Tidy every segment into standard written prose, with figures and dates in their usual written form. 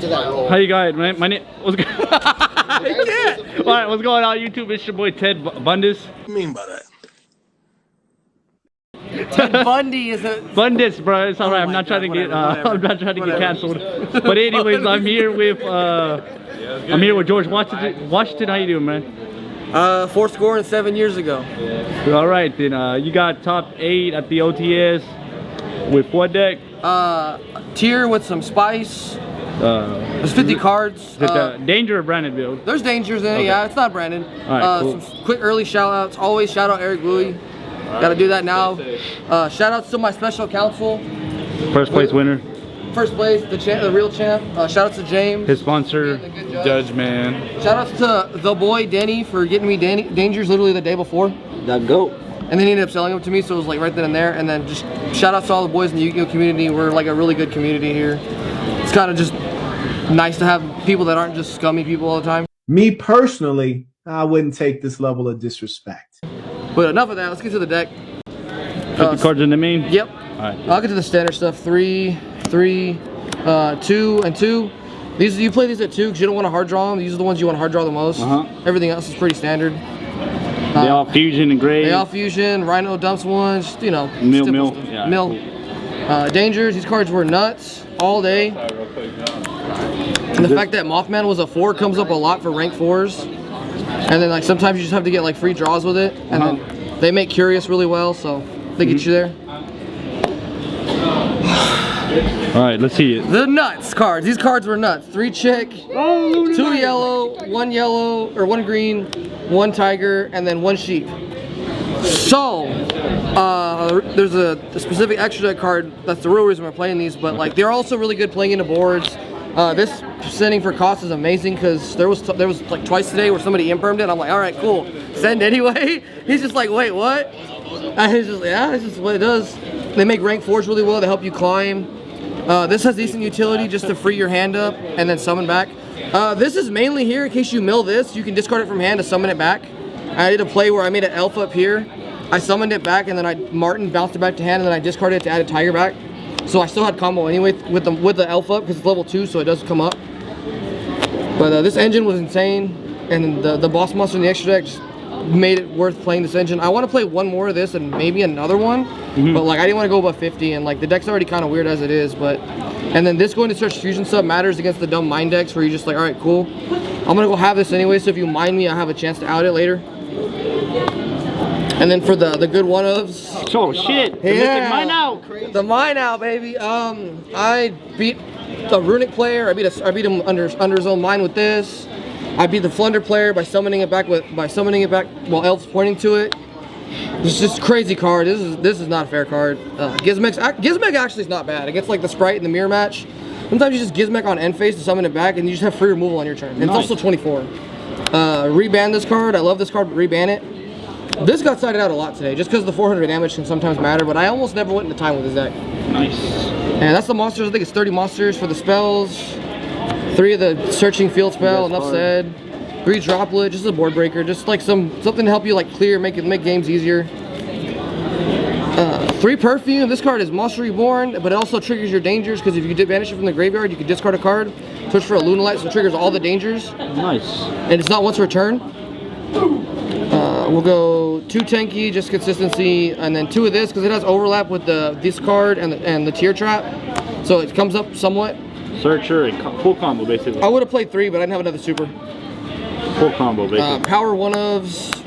to that. How you guys, man? My name. What's going? All right, what's going on YouTube? It's your boy Ted Bundis. What do you mean by that? Ted Bundy is a... Bundis, bro. It's alright. I'm not trying to get. I'm not trying to get canceled. But anyways, I'm here with. I'm here with George Washington. Washington, how you doing, man? 4 7 years ago. All right, then. You got top 8 at the OTS with what deck? Tier with some spice. There's 50 cards. Is it the Danger or Brandon build? There's dangers in it, Okay. yeah. It's not Brandon. Alright, cool. Some quick early shout outs. Always shout out Eric Louie. Gotta do that now. Shout outs to my special counsel. First place winner. First place, the real champ. Shout outs to James. His sponsor, Judge Man. Shout outs to the boy Denny for getting me dangers literally the day before. That goat. And then he ended up selling them to me, so it was like right then and there. And then just shout outs to all the boys in the Yu-Gi-Oh community. We're like a really good community here. It's kind of just nice to have people that aren't just scummy people all the time. Me personally, I wouldn't take this level of disrespect. But enough of that, let's get to the deck. 50 cards in the main? Yep. Alright. I'll get to the standard stuff. 3, 3, 2, and 2. These you play these at 2 because you don't want to hard draw them. These are the ones you want to hard draw the most. Everything else is pretty standard. They all fusion and gray. They all fusion. Rhino dumps ones. You know. Mill. Stuff. Yeah, mill. cool. Dangers. These cards were nuts all day. And the fact that Mothman was a 4 comes up a lot for rank 4s. And then like sometimes you just have to get like free draws with it. And then they make Curious really well, so they get you there. Alright, let's see it. The nuts cards. These cards were nuts. 3 chick, 2 yellow, 1 green, 1 tiger, and then 1 sheep. So, there's a specific extra deck card. That's the real reason we're playing these, but like they're also really good playing into boards. This sending for cost is amazing because there was like twice today where somebody impermed it. I'm like, all right, cool, send anyway. He's just like, wait, what? And he's just, yeah, it's just what it does. They make rank 4s really well. They help you climb. This has decent utility just to free your hand up and then summon back. This is mainly here in case you mill this. You can discard it from hand to summon it back. I did a play where I made an elf up here. I summoned it back and then Martin bounced it back to hand and then I discarded it to add a tiger back. So I still had combo anyway with the elf up because it's level 2, so it does come up. But this engine was insane, and the boss monster in the extra deck just made it worth playing this engine. I want to play one more of this and maybe another one, but like I didn't want to go above 50, and like the deck's already kind of weird as it is. But and then this going to search fusion sub matters against the dumb mind decks where you're just like, all right, cool, I'm gonna go have this anyway. So if you mind me, I have a chance to out it later. And then for the good one-ofs. Oh shit! Yeah. Mine out. The mine out, baby. I beat a runic player. I beat him under his own mine with this. I beat the Flunder player by summoning it back while Elf's pointing to it. It's just a crazy card. This is not a fair card. Gizmek actually is not bad. Against like the Sprite in the mirror match. Sometimes you just Gizmek on end phase to summon it back, and you just have free removal on your turn. And nice. It's also 24. Reban this card. I love this card, but reban it. This got sided out a lot today, just because the 400 damage can sometimes matter, but I almost never went into time with this deck. Nice. And that's the monsters. I think it's 30 monsters for the spells. 3 of the searching field spell, enough said. 3 droplet, just a board breaker, just like something to help you like clear, make games easier. 3 perfume. This card is Monster Reborn, but it also triggers your dangers because if you banish it from the graveyard, you can discard a card, search for a Lunalight, so it triggers all the dangers. Nice. And it's not once per turn. We'll go 2 tanky, just consistency, and then 2 of this because it has overlap with this card and the tier trap, so it comes up somewhat. Searcher and full combo basically. I would have played 3, but I didn't have another super. Full combo basically. Power one-ofs.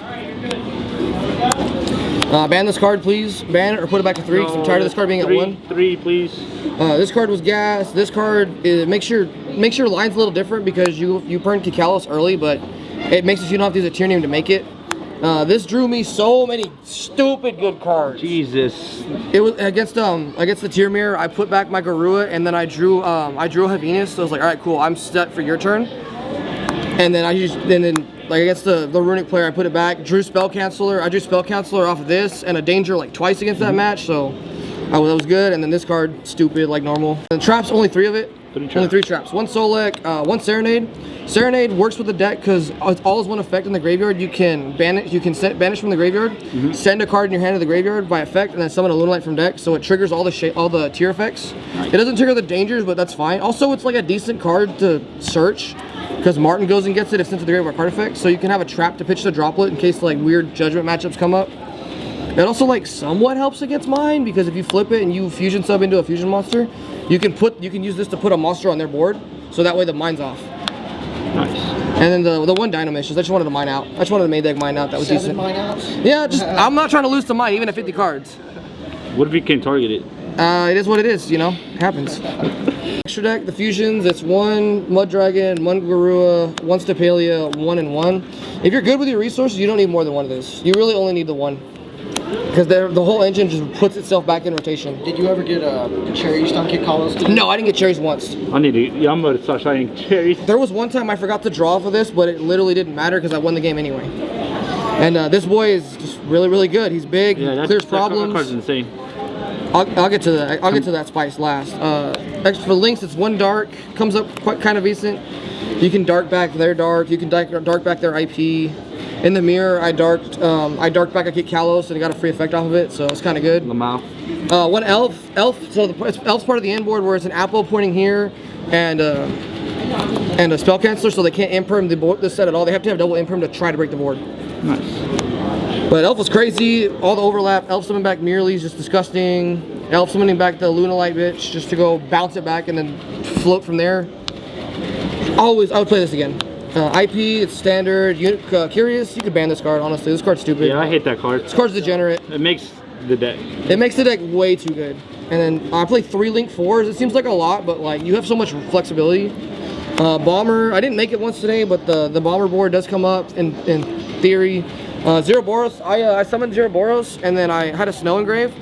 Ban this card, please. Ban it or put it back to 3 because I'm tired of this card being at 1. 3, please. This card was gas. This card makes your line's a little different because you burned Kikalos early, but it makes it so you don't have to use a tier name to make it. This drew me so many stupid good cards. Jesus. It was against the tier mirror. I put back my Garua and then I drew Havinus. So I was like, all right, cool. I'm set for your turn. And then like against the runic player, I put it back. Drew Spell Canceller. I drew Spell Canceller off of this and a danger like twice against that match. So that was good. And then this card, stupid like normal. And the trap's only 3 of it. Only 3 traps. 1 Solek, 1 Serenade. Serenade works with the deck because it's all is one effect in the graveyard. You can banish. You can banish from the graveyard, send a card in your hand to the graveyard by effect, and then summon a Lunalight from deck. So it triggers all the tier effects. Nice. It doesn't trigger the dangers, but that's fine. Also, it's like a decent card to search because Martin goes and gets it if sent to the graveyard card effect. So you can have a trap to pitch the droplet in case like weird judgment matchups come up. It also like somewhat helps against mine because if you flip it and you fusion sub into a fusion monster, you can use this to put a monster on their board, so that way the mine's off. Nice. And then the 1 Dino Mission, I just wanted to mine out. I just wanted the main deck mine out. That was 7 decent. Mine outs? Yeah, just I'm not trying to lose to mine even at 50 cards. What if you can target it? It is what it is, you know. It happens. Extra deck, the fusions. It's 1 Mud Dragon, 1 Garua, 1 Stapelia, 1 and 1. If you're good with your resources, you don't need more than 1 of this. You really only need the 1. Because the whole engine just puts itself back in rotation. Did you ever get cherries on Kid Carlos? No, I didn't get cherries once. I need to. Yeah, I'm about to start shining cherries. There was one time I forgot to draw for this, but it literally didn't matter because I won the game anyway. And this boy is just really, really good. He's big, clears problems. That card's insane. I'll get to that. I'll get to that spice last. Extra for links, it's 1 dark. Comes up quite kind of decent. You can dark back their dark. You can dark back their IP. In the mirror, I darked back a Kid Kalos and I got a free effect off of it, so it's kind of good. Lamau. 1 elf. So elf's part of the end board where it's an apple pointing here and a spell canceller, so they can't imperm the set at all. They have to have double imperm to try to break the board. Nice. But elf was crazy. All the overlap. Elf summoning back Merely is just disgusting. Elf summoning back the Lunalight bitch just to go bounce it back and then float from there. I would play this again. IP, it's standard. Curious, you could ban this card, honestly. This card's stupid. Yeah, I hate that card. This card's degenerate. It makes the deck. It makes the deck way too good. And then I play 3 Link 4s. It seems like a lot, but like you have so much flexibility. Bomber, I didn't make it once today, but the Bomber board does come up in theory. Zero Boros, I summoned Zero Boros, and then I had a Snow Engrave.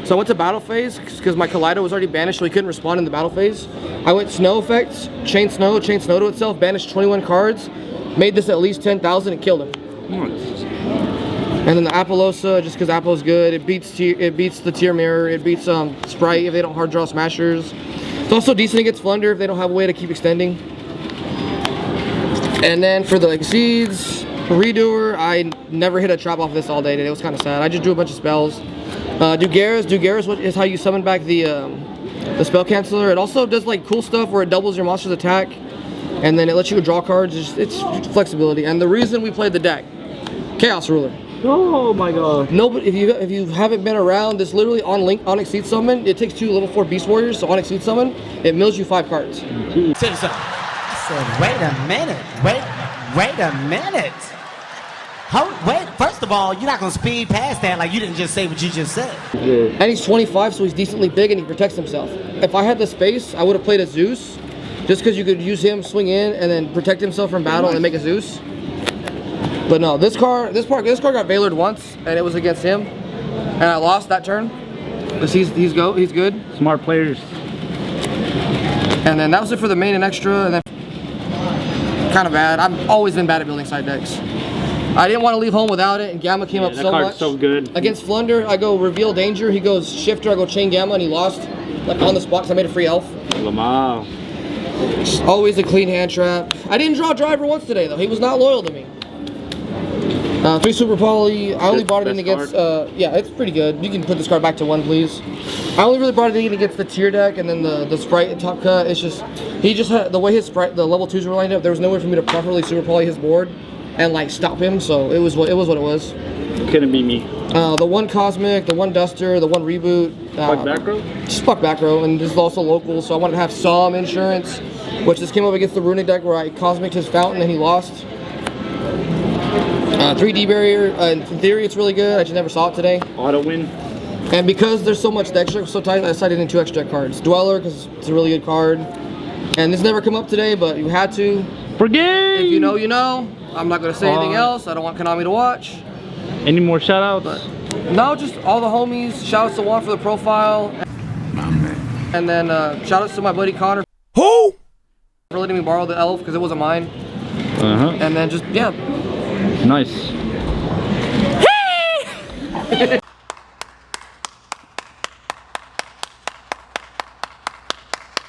So I went to battle phase because my Kaleido was already banished, so he couldn't respond in the battle phase. I went Snow effects, Chain Snow to itself, banished 21 cards, made this at least 10,000 and killed him. Nice. And then the Apollosa, just because Apple is good, it beats the Tier Mirror, it beats Sprite if they don't hard draw Smashers. It's also decent against Flunder if they don't have a way to keep extending. And then for the Exceeds, Redoer, I never hit a trap off this all day today. It was kind of sad. I just drew a bunch of spells. Dugaris is how you summon back the spell canceller. It also does like cool stuff where it doubles your monster's attack, and then it lets you draw cards. It's flexibility. And the reason we played the deck, Chaos Ruler. Oh my god. Nobody, if you haven't been around, this literally on Exceed summon. It takes 2 level 4 Beast Warriors, so on Exceed summon, it mills you 5 cards. I said, wait a minute. Wait a minute. Wait, first of all, you're not going to speed past that like you didn't just say what you just said. Yeah. And he's 25, so he's decently big and he protects himself. If I had the space, I would have played a Zeus, just because you could use him, swing in, and then protect himself from battle and make a Zeus. But no, this card got Veilered once, and it was against him, and I lost that turn. Because he's good. Smart players. And then that was it for the main and extra, and then kind of bad. I've always been bad at building side decks. I didn't want to leave home without it, and Gamma came up so much. That card's so good. Against Flunder, I go Reveal Danger, he goes Shifter, I go Chain Gamma, and he lost like on the spot because I made a free elf. Lamau. Always a clean hand trap. I didn't draw Driver once today though. He was not loyal to me. 3 Super Poly. I only brought it in against. Yeah, it's pretty good. You can put this card back to 1, please. I only really brought it in against the tier deck and then the Sprite top cut. It's just he just had the way his Sprite, the level 2s were lined up. There was no way for me to properly Super Poly his board and like stop him. So it was what it was. Couldn't be me. The 1 Cosmic, the 1 Duster, the 1 Reboot. Fuck back row? Just fuck back row, and this is also local, so I wanted to have some insurance. Which this came up against the Runic deck where I Cosmic his Fountain and he lost. 3D barrier, in theory it's really good, I just never saw it today. Auto win. And because there's so much deck structure so tight, I decided in 2 extra deck cards. Dweller, because it's a really good card. And this never come up today, but you had to. Forget! If you know, you know. I'm not going to say anything else. I don't want Konami to watch. Any more shout outs? But, no, just all the homies. Shout outs to Juan for the profile. And then shout outs to my buddy Connor. Who? For letting me borrow the elf because it wasn't mine. Uh-huh. And then just, yeah. Nice.